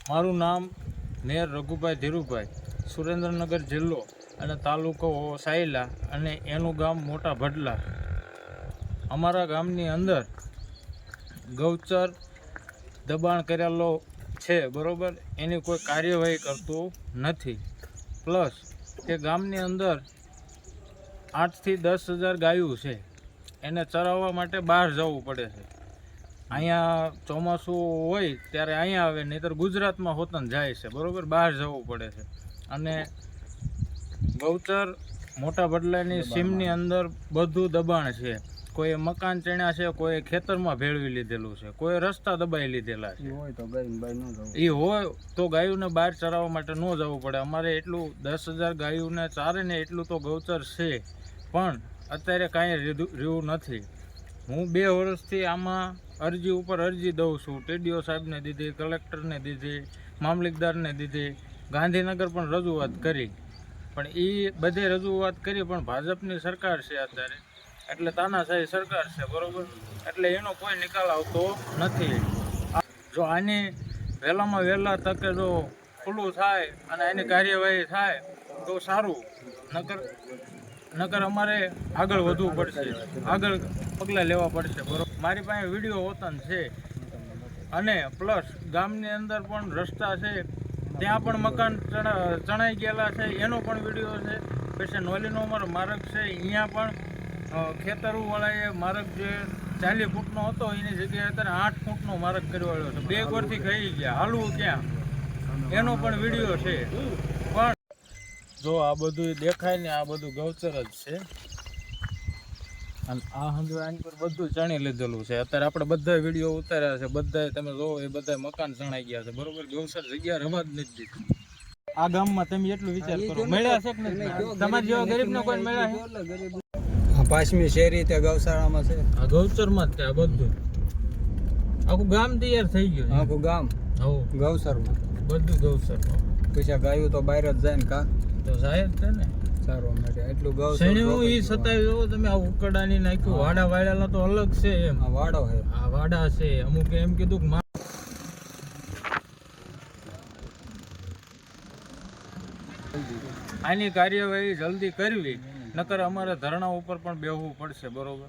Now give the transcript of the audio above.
મારું નામ મેયર રઘુભાઈ ધીરુભાઈ, સુરેન્દ્રનગર જિલ્લો અને તાલુકો સાયલા અને એનું ગામ મોટા ભડલા. અમારા ગામની અંદર ગૌચર દબાણ કરેલો છે, બરાબર. એની કોઈ કાર્યવાહી કરતું નથી. પ્લસ તે ગામની અંદર 8 થી 10,000 ગાયું છે. એને ચરાવવા માટે બહાર જવું પડે છે. અહીંયા ચોમાસું હોય ત્યારે અહીંયા આવે, નહીંતર ગુજરાતમાં હોતન જાય છે, બરાબર. બહાર જવું પડે છે. અને ગૌચર મોટા ભડલાની સીમની અંદર બધું દબાણ છે. કોઈ મકાન ચણ્યા છે, કોઈ ખેતરમાં ભેળવી લીધેલું છે, કોઈ રસ્તા દબાઈ લીધેલા છે. એ હોય તો ગાયોને બહાર ચરાવવા માટે ન જવું પડે. અમારે એટલું 10,000 ગાયોને ચારે ને એટલું તો ગૌચર છે, પણ અત્યારે કાંઈ રહ્યું નથી. હું 2 વર્ષથી આમાં અરજી ઉપર અરજી દઉં છું. ટીડીઓ સાહેબને દીધી, કલેક્ટરને દીધી, મામલતદારને દીધી, ગાંધીનગર પણ રજૂઆત કરી. પણ એ બધે રજૂઆત કરી, પણ ભાજપની સરકાર છે અત્યારે, એટલે તાનાશાહી સરકાર છે, બરાબર. એટલે એનો કોઈ નિકાલ આવતો નથી. જો આની વહેલામાં વહેલા તકે જો ખુલ્લું થાય અને એની કાર્યવાહી થાય તો સારું. નકર અમારે આગળ વધવું પડશે, આગળ પગલાં લેવા પડશે, બરાબર. મારી પાસે વિડીયો હોતન છે. અને પ્લસ ગામની અંદર પણ રસ્તા છે, ત્યાં પણ મકાન ચણાઈ ગયેલા છે, એનો પણ વિડીયો છે. પછી નોલીનો અમારો માર્ગ છે, અહીંયા પણ ખેતરોવાળાએ માર્ગ જે 40 ફૂટનો હતો એની જગ્યાએ અત્યારે 8 ફૂટનો માર્ગ કરવાળો છે. 2 ગોરથી ખાઈ ગયા, હાલવું ક્યાં, એનો પણ વિડીયો છે. પણ જો આ બધું દેખાય ને, આ બધું ગૌચર જ છે. અને આ હંધુ આની પર બધું ચણી લીધેલું છે. અત્યારે આપણે બધા વિડીયો ઉતાર્યા છે, બધા તમે જોવો એ બધા મકાન ચણાઈ ગયા છે, બરોબર. ગૌચર જગ્યા રવા જ નથી દીધી. આ ગામમાં તમે એટલું વિચાર કરો, મળ્યા છે કે નથી? તમારા જેવા ગરીબને કોઈ મળ્યા છે? 5મી શેરી તે ગૌશાળામાં છે. આ ગૌચરમાં જ છે. આ બધું આખું ગામ તૈયાર થઈ ગયું. આખું ગામ ગૌચરમાં, બધું ગૌચરમાં. પછી ગાયું તો બહાર જ જાય ને કા તો સાહેબ છે ને સારું માટે એટલું ગૌચર. એ સતાવી જો તમે, આ ઉકડાની નાખ્યું, વાડા વાળેલા તો અલગ છે. એમ આ વાડો છે, આ વાડા છે. અમુક એમ કીધું કે આની કાર્યવાહી જલ્દી કરવી, નકર અમારે ધરણા ઉપર પણ બેહવું પડશે, બરોબર.